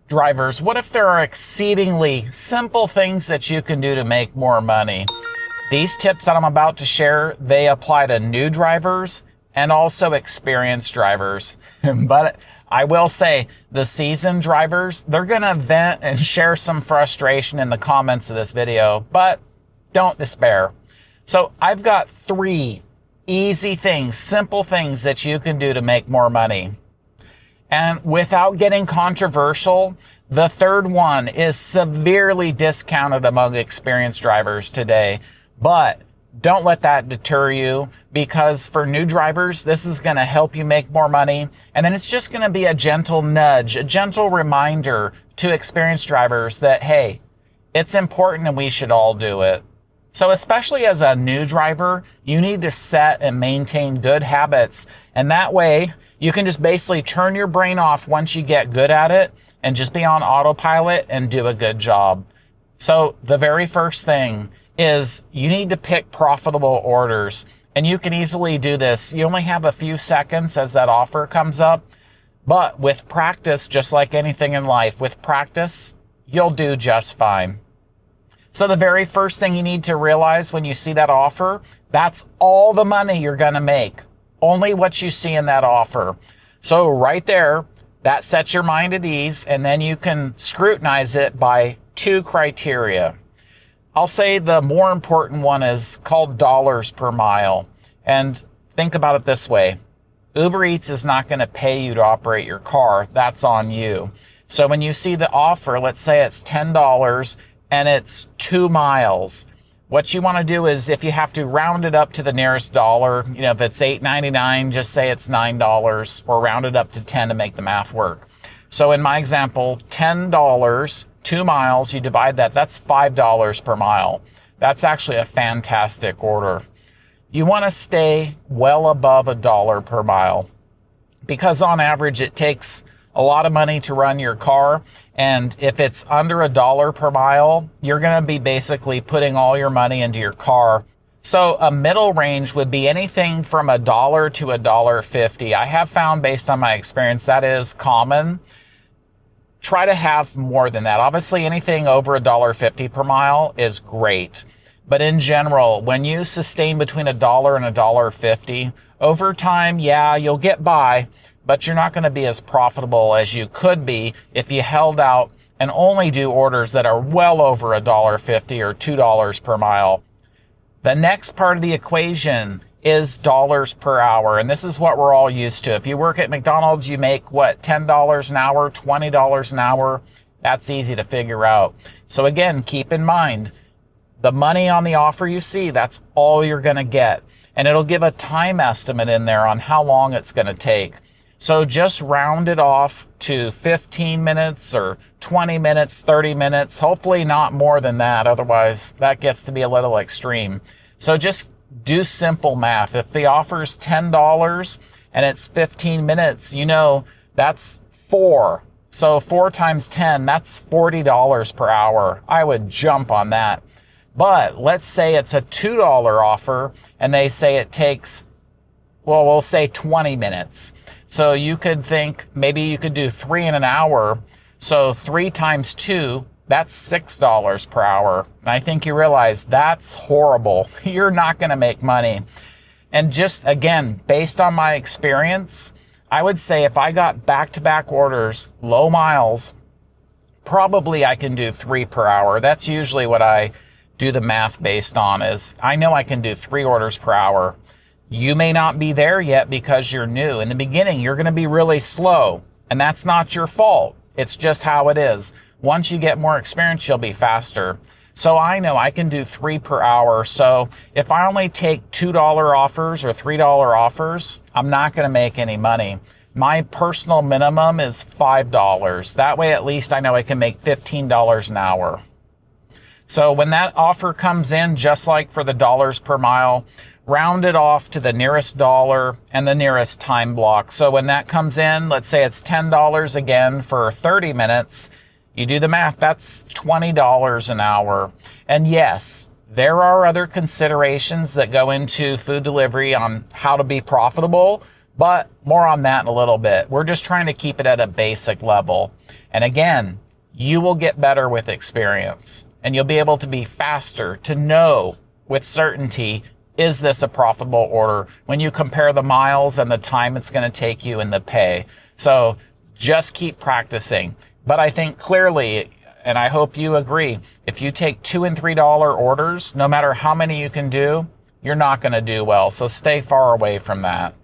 Drivers, what if there are exceedingly simple things that you can do to make more money? These tips that I'm about to share, they apply to new drivers and also experienced drivers. But I will say the seasoned drivers, they're going to vent and share some frustration in the comments of this video, but don't despair. So I've got 3 easy things, simple things that you can do to make more money. And without getting controversial, the third one is severely discounted among experienced drivers today. But don't let that deter you, because for new drivers, this is going to help you make more money. And then it's just going to be a gentle nudge, a gentle reminder to experienced drivers that, hey, it's important and we should all do it. So especially as a new driver, you need to set and maintain good habits. And that way you can just basically turn your brain off once you get good at it and just be on autopilot and do a good job. So the very first thing is you need to pick profitable orders. And you can easily do this. You only have a few seconds as that offer comes up. But with practice, just like anything in life, with practice, you'll do just fine. So the very first thing you need to realize when you see that offer, that's all the money you're going to make. Only what you see in that offer. So right there, that sets your mind at ease, and then you can scrutinize it by 2 criteria. I'll say the more important one is called dollars per mile. And think about it this way. UberEats is not going to pay you to operate your car. That's on you. So when you see the offer, let's say it's $10 and it's 2 miles. What you want to do is, if you have to round it up to the nearest dollar, if it's $8.99, just say it's $9, or round it up to 10 to make the math work. So in my example, $10, 2 miles, you divide that, that's $5 per mile. That's actually a fantastic order. You want to stay well above $1 per mile, because on average it takes a lot of money to run your car. And if it's under $1 per mile, you're going to be basically putting all your money into your car. So a middle range would be anything from $1 to $1.50. I have found, based on my experience, that is common. Try to have more than that. Obviously, anything over $1.50 per mile is great. But in general, when you sustain between $1 and $1.50, over time, yeah, you'll get by, but you're not going to be as profitable as you could be if you held out and only do orders that are well over $1.50 or $2 per mile. The next part of the equation is dollars per hour, and this is what we're all used to. If you work at McDonald's, you make, what, $10 an hour, $20 an hour? That's easy to figure out. So again, keep in mind, the money on the offer you see, that's all you're going to get. And it'll give a time estimate in there on how long it's going to take. So just round it off to 15 minutes or 20 minutes, 30 minutes, hopefully not more than that. Otherwise, that gets to be a little extreme. So just do simple math. If the offer is $10 and it's 15 minutes, that's 4. So 4 times 10, that's $40 per hour. I would jump on that. But let's say it's a $2 offer and they say it takes, well, we'll say 20 minutes. So you could think maybe you could do 3 in an hour. So 3 times 2, that's $6 per hour. And I think you realize that's horrible. You're not going to make money. And just, again, based on my experience, I would say if I got back-to-back orders, low miles, probably I can do 3 per hour. That's usually what I do the math based on, is I know I can do 3 orders per hour. You may not be there yet because you're new. In the beginning, you're going to be really slow, and that's not your fault. It's just how it is. Once you get more experience, you'll be faster. So I know I can do 3 per hour. So if I only take $2 offers or $3 offers, I'm not going to make any money. My personal minimum is $5. That way, at least I know I can make $15 an hour. So when that offer comes in, just like for the dollars per mile, round it off to the nearest dollar and the nearest time block. So when that comes in, let's say it's $10 again for 30 minutes. You do the math, that's $20 an hour. And yes, there are other considerations that go into food delivery on how to be profitable, But more on that in a little bit. We're just trying to keep it at a basic level. And again, you will get better with experience, and you'll be able to be faster to know with certainty, is this a profitable order when you compare the miles and the time it's going to take you and the pay. So just keep practicing. But I think clearly, and I hope you agree, if you take $2 and $3 orders, no matter how many you can do, you're not going to do well. So stay far away from that.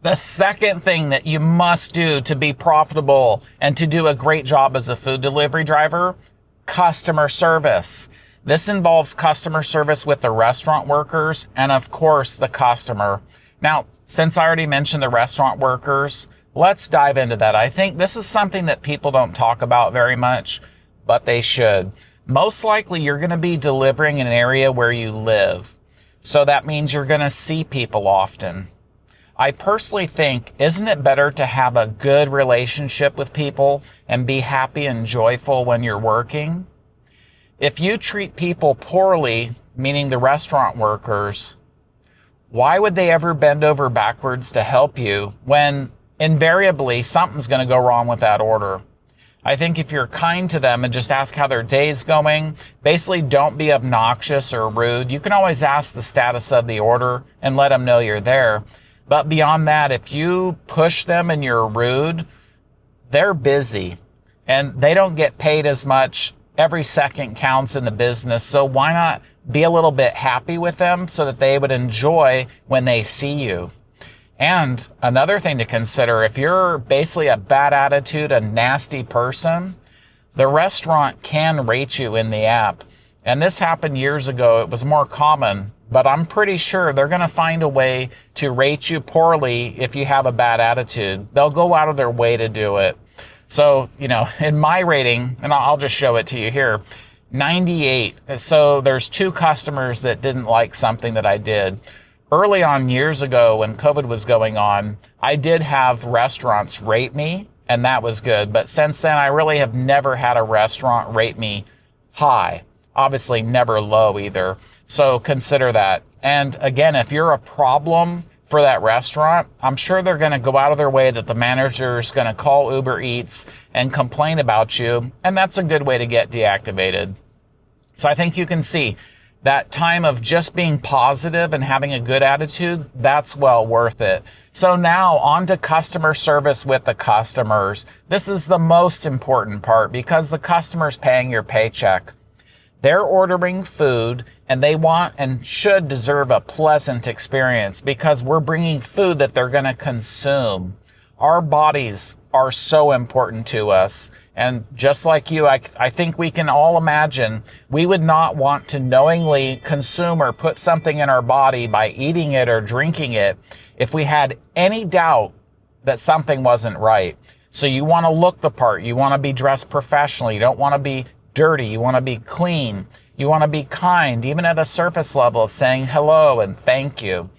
The second thing that you must do to be profitable and to do a great job as a food delivery driver, customer service. This involves customer service with the restaurant workers and, of course, the customer. Now, since I already mentioned the restaurant workers, let's dive into that. I think this is something that people don't talk about very much, but they should. Most likely, you're going to be delivering in an area where you live. So that means you're going to see people often. I personally think, isn't it better to have a good relationship with people and be happy and joyful when you're working? If you treat people poorly, meaning the restaurant workers, why would they ever bend over backwards to help you when invariably something's going to go wrong with that order? I think if you're kind to them and just ask how their day's going, basically don't be obnoxious or rude. You can always ask the status of the order and let them know you're there. But beyond that, if you push them and you're rude, they're busy and they don't get paid as much. Every second counts in the business. So why not be a little bit happy with them so that they would enjoy when they see you? And another thing to consider, if you're basically a bad attitude, a nasty person, the restaurant can rate you in the app. And this happened years ago. It was more common, but I'm pretty sure they're going to find a way to rate you poorly if you have a bad attitude. They'll go out of their way to do it. So, in my rating, and I'll just show it to you here, 98. So there's 2 customers that didn't like something that I did. Early on years ago when COVID was going on, I did have restaurants rate me, and that was good. But since then, I really have never had a restaurant rate me high. Obviously, never low either. So consider that. And again, if you're a problem for that restaurant, I'm sure they're going to go out of their way that the manager's going to call UberEats and complain about you. And that's a good way to get deactivated. So I think you can see that time of just being positive and having a good attitude, that's well worth it. So now on to customer service with the customers. This is the most important part because the customer's paying your paycheck. They're ordering food and they want and should deserve a pleasant experience because we're bringing food that they're going to consume. Our bodies are so important to us. And just like you, I think we can all imagine we would not want to knowingly consume or put something in our body by eating it or drinking it if we had any doubt that something wasn't right. So you want to look the part. You want to be dressed professionally. You don't want to be dirty. You want to be clean. You want to be kind, even at a surface level of saying hello and thank you.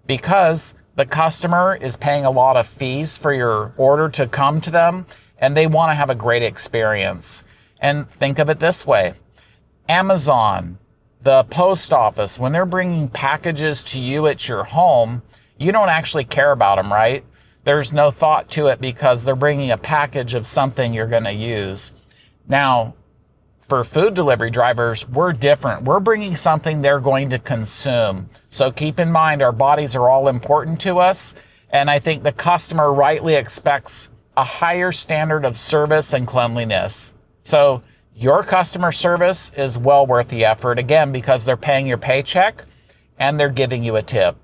Because the customer is paying a lot of fees for your order to come to them, and they want to have a great experience. And think of it this way. Amazon, the post office, when they're bringing packages to you at your home, you don't actually care about them, right? There's no thought to it because they're bringing a package of something you're going to use. Now, for food delivery drivers, we're different. We're bringing something they're going to consume. So keep in mind, our bodies are all important to us. And I think the customer rightly expects a higher standard of service and cleanliness. So your customer service is well worth the effort, again, because they're paying your paycheck and they're giving you a tip.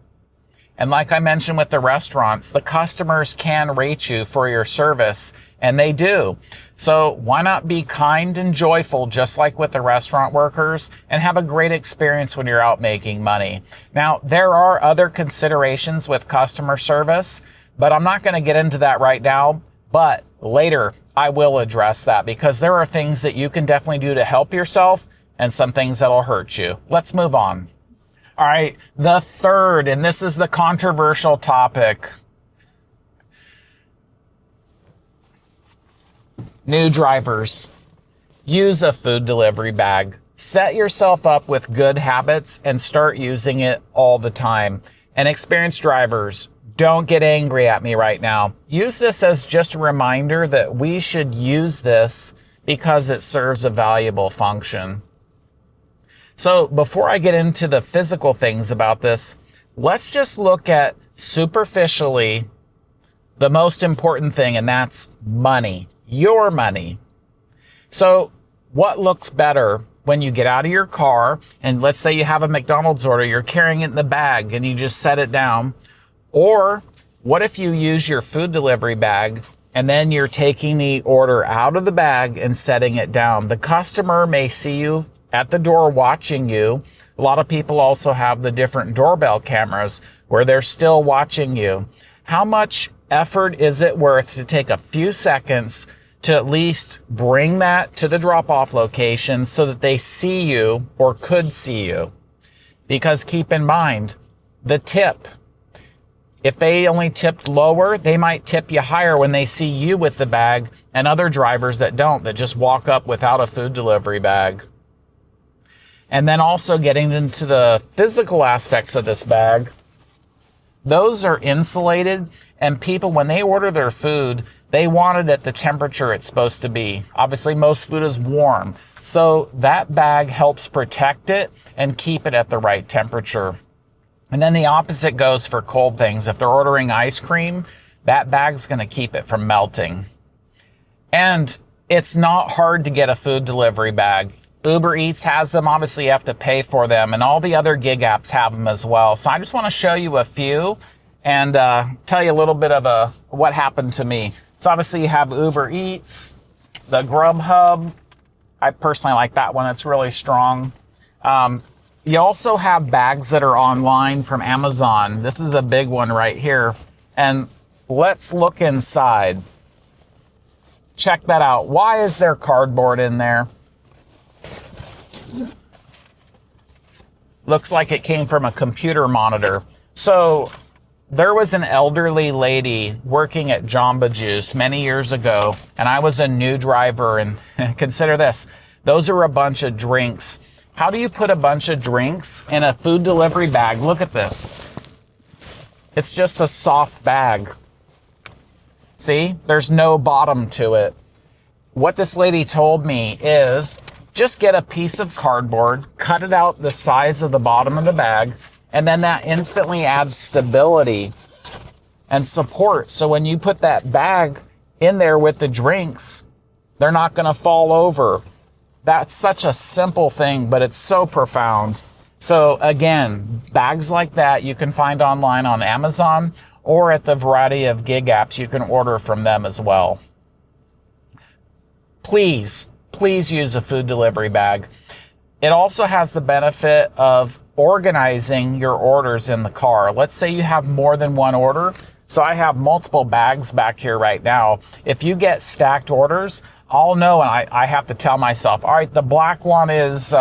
And like I mentioned with the restaurants, the customers can rate you for your service, and they do. So why not be kind and joyful, just like with the restaurant workers, and have a great experience when you're out making money? Now, there are other considerations with customer service, but I'm not going to get into that right now. But later, I will address that because there are things that you can definitely do to help yourself and some things that'll hurt you. Let's move on. All right, the third, and this is the controversial topic. New drivers, use a food delivery bag. Set yourself up with good habits and start using it all the time. And experienced drivers, don't get angry at me right now. Use this as just a reminder that we should use this because it serves a valuable function. So before I get into the physical things about this, let's just look at superficially the most important thing, and that's money, your money. So what looks better when you get out of your car and let's say you have a McDonald's order, you're carrying it in the bag and you just set it down? Or what if you use your food delivery bag and then you're taking the order out of the bag and setting it down? The customer may see you at the door watching you. A lot of people also have the different doorbell cameras where they're still watching you. How much effort is it worth to take a few seconds to at least bring that to the drop-off location so that they see you or could see you? Because keep in mind, the tip. If they only tipped lower, they might tip you higher when they see you with the bag and other drivers that don't, that just walk up without a food delivery bag. And then also getting into the physical aspects of this bag, those are insulated, and people, when they order their food, they want it at the temperature it's supposed to be. Obviously, most food is warm, so that bag helps protect it and keep it at the right temperature. And then the opposite goes for cold things. If they're ordering ice cream, that bag's going to keep it from melting. And it's not hard to get a food delivery bag. UberEats has them. Obviously, you have to pay for them, and all the other gig apps have them as well. So I just want to show you a few and tell you a little bit of what happened to me. So obviously, you have UberEats, the Grubhub. I personally like that one. It's really strong. You also have bags that are online from Amazon. This is a big one right here. And let's look inside. Check that out. Why is there cardboard in there? Looks like it came from a computer monitor. So there was an elderly lady working at Jamba Juice many years ago, and I was a new driver, and consider this. Those are a bunch of drinks. How do you put a bunch of drinks in a food delivery bag? Look at this. It's just a soft bag. See, there's no bottom to it. What this lady told me is just get a piece of cardboard, cut it out the size of the bottom of the bag, and then that instantly adds stability and support. So when you put that bag in there with the drinks, they're not going to fall over. That's such a simple thing, but it's so profound. So again, bags like that you can find online on Amazon or at the variety of gig apps you can order from them as well. Please use a food delivery bag. It also has the benefit of organizing your orders in the car. Let's say you have more than one order. So I have multiple bags back here right now. If you get stacked orders, I'll know, and I have to tell myself, all right, the black one is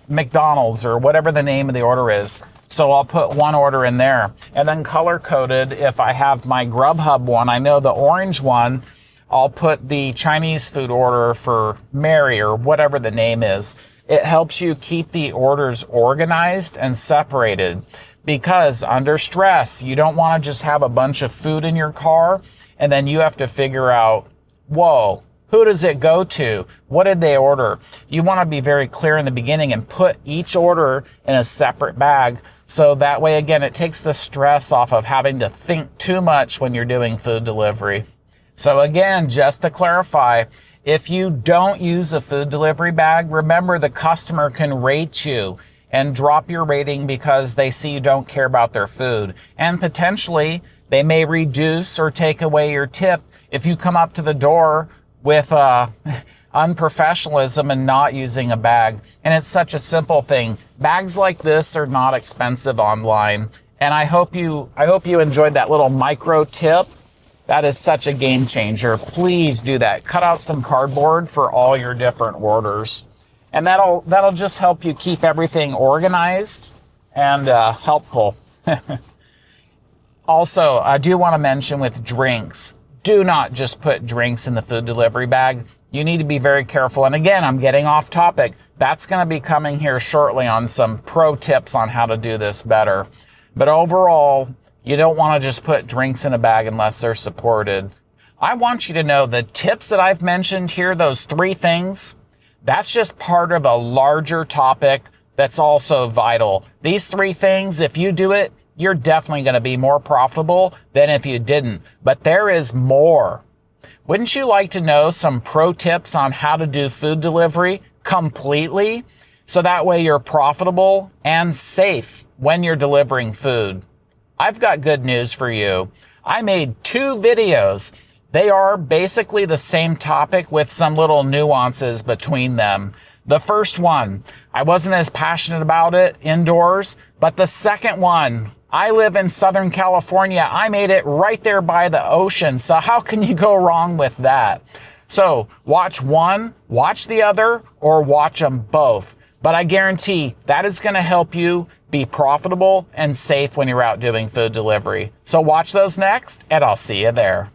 McDonald's or whatever the name of the order is. So I'll put one order in there. And then color-coded, if I have my Grubhub one, I know the orange one, I'll put the Chinese food order for Mary or whatever the name is. It helps you keep the orders organized and separated, because under stress, you don't want to just have a bunch of food in your car and then you have to figure out, whoa, who does it go to? What did they order? You want to be very clear in the beginning and put each order in a separate bag. So that way, again, it takes the stress off of having to think too much when you're doing food delivery. So again, just to clarify, if you don't use a food delivery bag, remember the customer can rate you and drop your rating because they see you don't care about their food. And potentially, they may reduce or take away your tip if you come up to the door with unprofessionalism and not using a bag. And it's such a simple thing. Bags like this are not expensive online. And I hope you enjoyed that little micro tip. That is such a game changer. Please do that. Cut out some cardboard for all your different orders. And that'll just help you keep everything organized and helpful. Also, I do want to mention with drinks, do not just put drinks in the food delivery bag. You need to be very careful. And again, I'm getting off topic. That's going to be coming here shortly on some pro tips on how to do this better. But overall, You don't want to just put drinks in a bag unless they're supported. I want you to know the tips that I've mentioned here, those 3 things, that's just part of a larger topic that's also vital. These 3 things, if you do it, you're definitely going to be more profitable than if you didn't. But there is more. Wouldn't you like to know some pro tips on how to do food delivery completely? So that way you're profitable and safe when you're delivering food. I've got good news for you. I made 2 videos. They are basically the same topic with some little nuances between them. The first one, I wasn't as passionate about it indoors, but the second one, I live in Southern California. I made it right there by the ocean. So how can you go wrong with that? So watch one, watch the other, or watch them both. But I guarantee that is going to help you be profitable and safe when you're out doing food delivery. So watch those next, and I'll see you there.